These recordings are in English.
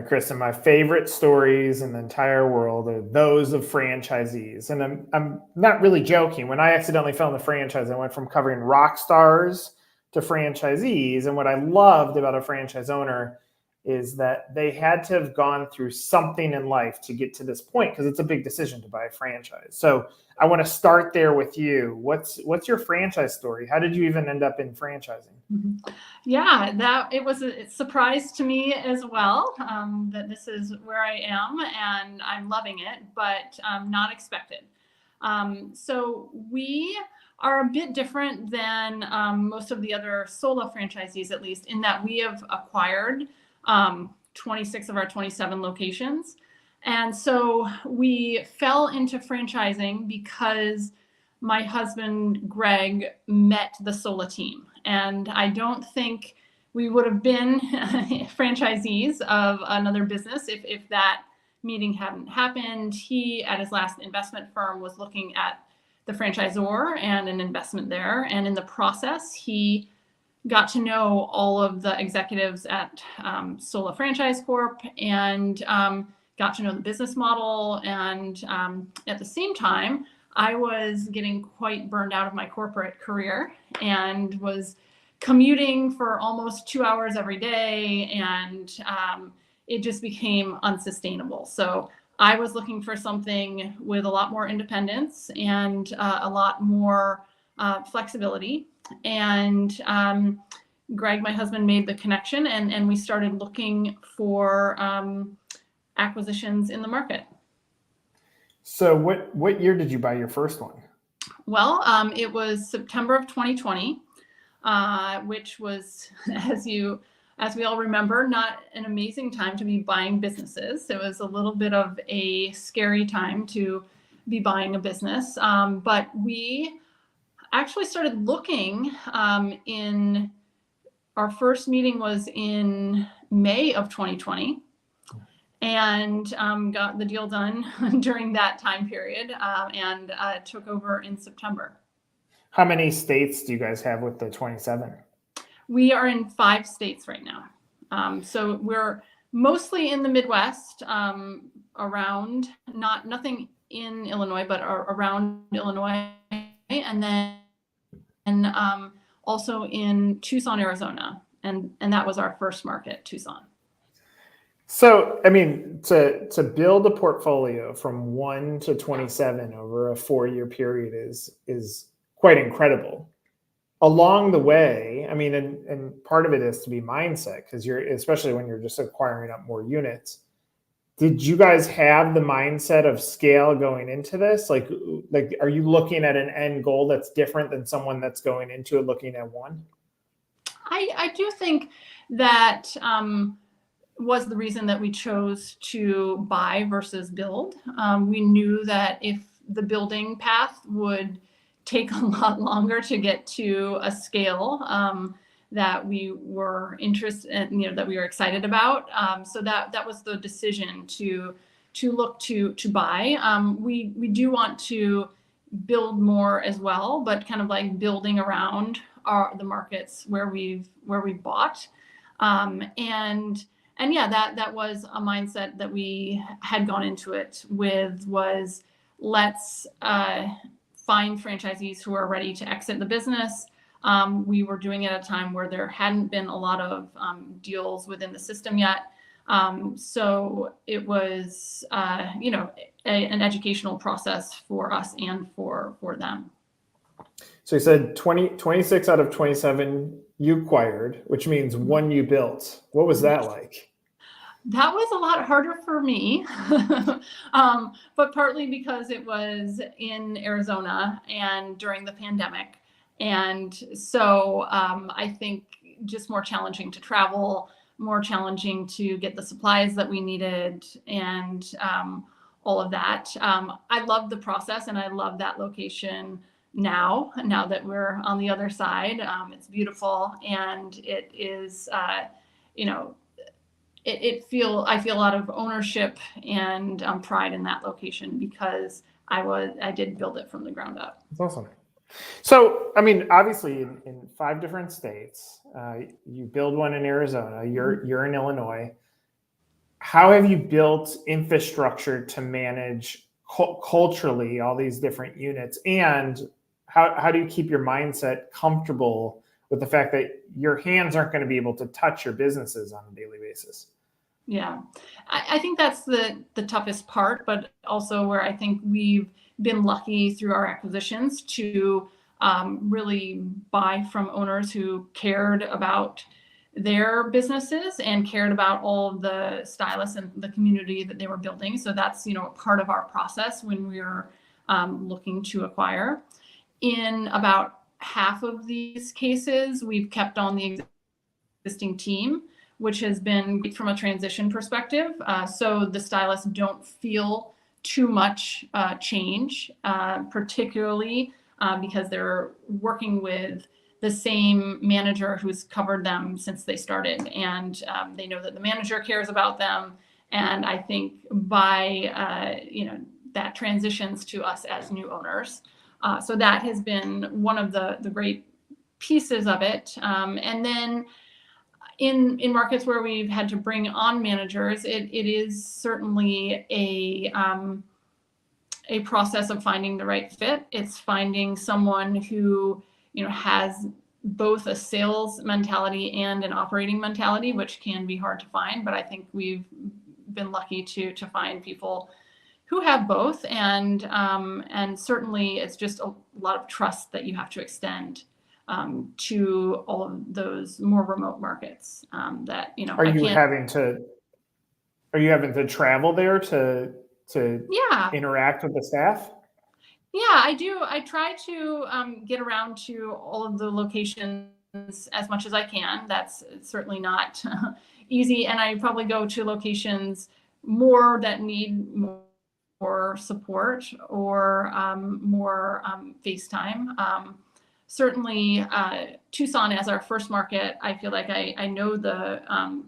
Kristin, my favorite stories in the entire world are those of franchisees. And I'm not really joking. When I accidentally fell in the franchise, I went from covering rock stars to franchisees. And what I loved about a franchise owner is that they had to have gone through something in life to get to this point, because it's a big decision to buy a franchise. So I want to start there with you. What's your franchise story? How did you even end up in franchising? Mm-hmm. Yeah, it was a surprise to me as well, that this is where I am, and I'm loving it, but not expected. So we are a bit different than most of the other Sola franchisees, at least, in that we have acquired 26 of our 27 locations. And so we fell into franchising because my husband, Greg, met the Sola team. And I don't think we would have been franchisees of another business if that meeting hadn't happened. He, at his last investment firm, was looking at the franchisor and an investment there. And in the process, he got to know all of the executives at Sola Franchise Corp, and got to know the business model. And at the same time, I was getting quite burned out of my corporate career and was commuting for almost 2 hours every day, and it just became unsustainable. So I was looking for something with a lot more independence and a lot more flexibility. And Greg, my husband, made the connection, and we started looking for acquisitions in the market. So what year did you buy your first one? Well, it was September of 2020, which was, as we all remember, not an amazing time to be buying businesses. It was a little bit of a scary time to be buying a business, but we actually started looking in our first meeting was in May of 2020, and got the deal done during that time period, and took over in September. How many states do you guys have with the 27? We are in 5 states right now. So we're mostly in the Midwest, around, nothing in Illinois, but around Illinois, and then also in Tucson, Arizona. And that was our first market, Tucson. So, I mean, to build a portfolio from 1 to 27 over a 4-year period is quite incredible. Along the way, I mean, and part of it is to be mindset, because especially when you're just acquiring up more units. Did you guys have the mindset of scale going into this? Like, are you looking at an end goal that's different than someone that's going into it looking at one? I do think that was the reason that we chose to buy versus build. We knew that if the building path would take a lot longer to get to a scale that we were interested in, that we were excited about. So that was the decision to look to buy. We do want to build more as well, but kind of like building around the markets where we've bought. And yeah, that was a mindset that we had gone into it with, was let's find franchisees who are ready to exit the business. We were doing it at a time where there hadn't been a lot of deals within the system yet. So it was, an educational process for us and for them. So you said 26 out of 27 you acquired, which means one you built. What was that like? That was a lot harder for me, but partly because it was in Arizona and during the pandemic. And so I think just more challenging to travel, more challenging to get the supplies that we needed, and all of that. I love the process, and I love that location now that we're on the other side. It's beautiful, and it is, I feel a lot of ownership and pride in that location because I did build it from the ground up. That's awesome. So, I mean, obviously in 5 different states, you build one in Arizona, you're in Illinois. how have you built infrastructure to manage culturally all these different units, and how do you keep your mindset comfortable with the fact that your hands aren't going to be able to touch your businesses on a daily basis? Yeah, I think that's the toughest part, but also where I think we've been lucky through our acquisitions to really buy from owners who cared about their businesses and cared about all of the stylists and the community that they were building. So that's, part of our process when we are looking to acquire. In about half of these cases, we've kept on the existing team, which has been great from a transition perspective. So the stylists don't feel too much change, particularly because they're working with the same manager who's covered them since they started. And they know that the manager cares about them. And I think by, that transitions to us as new owners. So that has been one of the great pieces of it. And then in markets where we've had to bring on managers, it is certainly a process of finding the right fit. It's finding someone who, has both a sales mentality and an operating mentality, which can be hard to find. But I think we've been lucky to find people who have both, and certainly it's just a lot of trust that you have to extend to all of those more remote markets that Are you having to travel there to Yeah, interact with the staff? yeah, I do. I try to get around to all of the locations as much as I can. That's certainly not easy, and I probably go to locations more that need more support or more FaceTime. Certainly, Tucson as our first market, I feel like I know the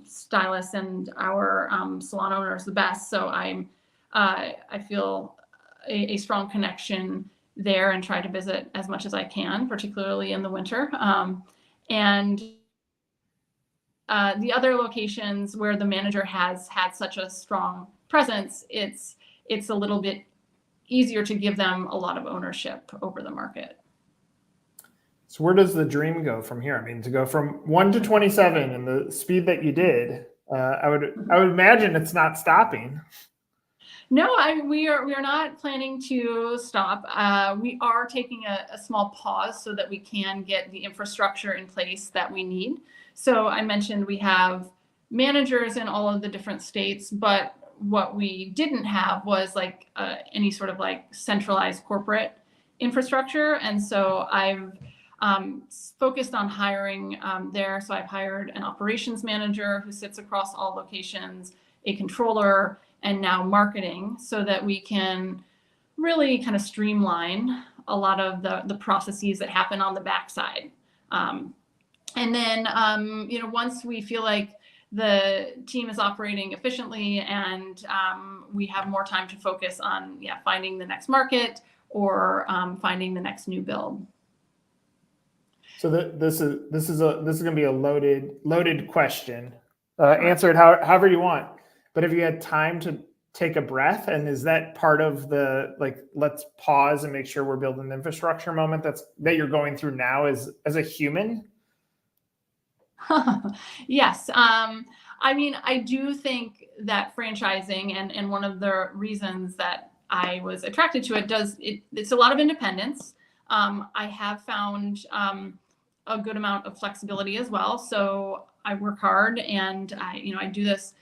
stylists and our salon owners the best, so I feel a strong connection there and try to visit as much as I can, particularly in the winter. And the other locations where the manager has had such a strong presence, it's a little bit easier to give them a lot of ownership over the market. So where does the dream go from here? I mean, to go from 1 to 27 and the speed that you did, I would imagine it's not stopping. No, we are not planning to stop. We are taking a small pause so that we can get the infrastructure in place that we need. So I mentioned we have managers in all of the different states, but what we didn't have was like any sort of like centralized corporate infrastructure. And so I've focused on hiring there. So I've hired an operations manager who sits across all locations, a controller, and now marketing, so that we can really kind of streamline a lot of the processes that happen on the backside. And then, once we feel like the team is operating efficiently and we have more time to focus on finding the next market or finding the next new build. So this is going to be a loaded question. Answer it however you want. But have you had time to take a breath? And is that part of the let's pause and make sure we're building the infrastructure moment that you're going through now as a human? Yes. I mean, I do think that franchising and one of the reasons that I was attracted to it's a lot of independence. I have found a good amount of flexibility as well. So I work hard and I do this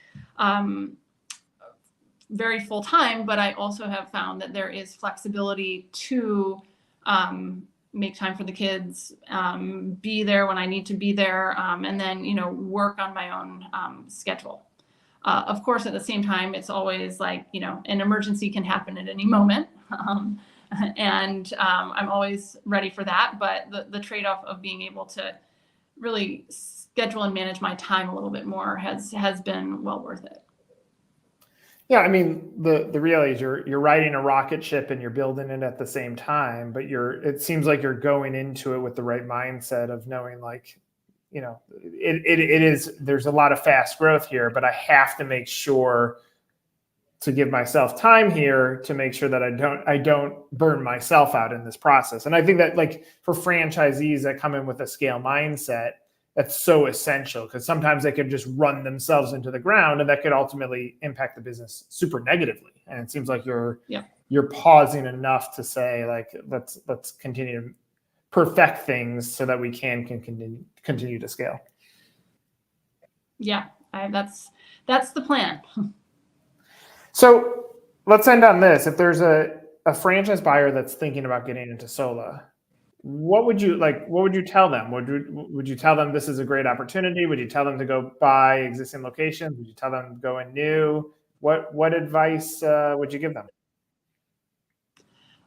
very full time, but I also have found that there is flexibility to make time for the kids, be there when I need to be there, and then, work on my own schedule. Of course, at the same time, it's always like, an emergency can happen at any moment. And I'm always ready for that. But the trade-off of being able to really schedule and manage my time a little bit more has been well worth it. Yeah, I mean, the reality is you're riding a rocket ship and you're building it at the same time, but it seems like you're going into it with the right mindset of knowing it is, there's a lot of fast growth here, but I have to make sure to give myself time here to make sure that I don't burn myself out in this process. And I think that, like, for franchisees that come in with a scale mindset, that's so essential, because sometimes they could just run themselves into the ground, and that could ultimately impact the business super negatively. And it seems like you're pausing enough to say, like, let's continue to perfect things so that we can continue to scale. Yeah, that's the plan. So let's end on this. If there's a franchise buyer that's thinking about getting into Sola, what would you tell them? Would you tell them this is a great opportunity? Would you tell them to go buy existing locations? Would you tell them to go in new? What advice would you give them?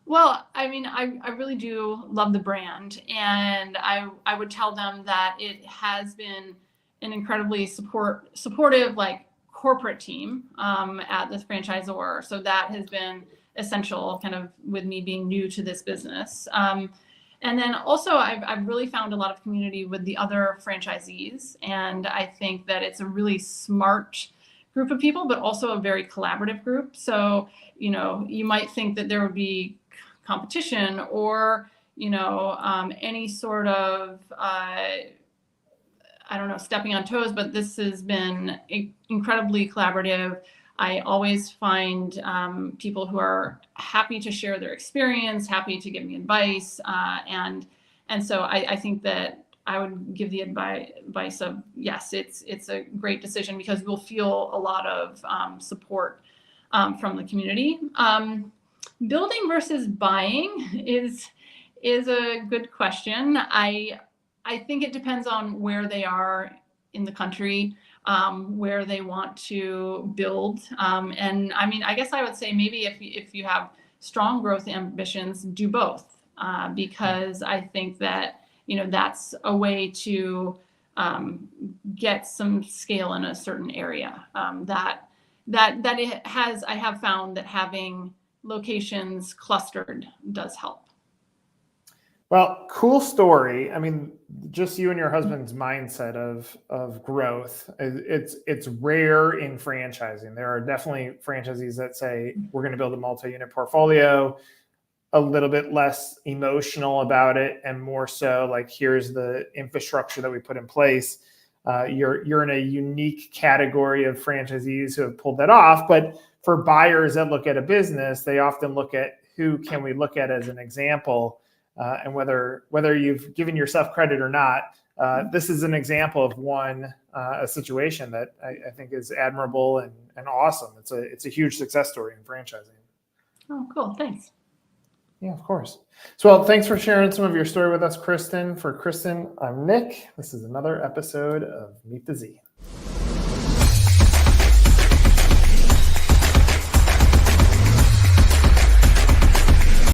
Well, I mean, I really do love the brand, and I would tell them that it has been an incredibly supportive, like, corporate team at this franchisor. So that has been essential, kind of, with me being new to this business. And then also, I've really found a lot of community with the other franchisees, and I think that it's a really smart group of people, but also a very collaborative group. So, you might think that there would be competition or, any sort of, I don't know, stepping on toes, but this has been incredibly collaborative. I always find people who are happy to share their experience, happy to give me advice, and so I think that I would give the advice of, yes, it's a great decision, because we'll feel a lot of support from the community. Building versus buying is a good question. I think it depends on where they are in the country, where they want to build. And I mean, I guess I would say maybe if you have strong growth ambitions, do both, because I think that, that's a way to get some scale in a certain area. I have found that having locations clustered does help. Well, cool story. I mean, just you and your husband's mindset of growth. It's rare in franchising. There are definitely franchisees that say we're going to build a multi-unit portfolio, a little bit less emotional about it, and more so like, here's the infrastructure that we put in place. You're in a unique category of franchisees who have pulled that off. But for buyers that look at a business, they often look at who can we look at as an example. And whether you've given yourself credit or not, this is an example of a situation that I think is admirable and awesome. It's a huge success story in franchising. Oh, cool. Thanks. Yeah, of course. So, well, thanks for sharing some of your story with us, Kristin. For Kristin, I'm Nick. This is another episode of Meet the Z.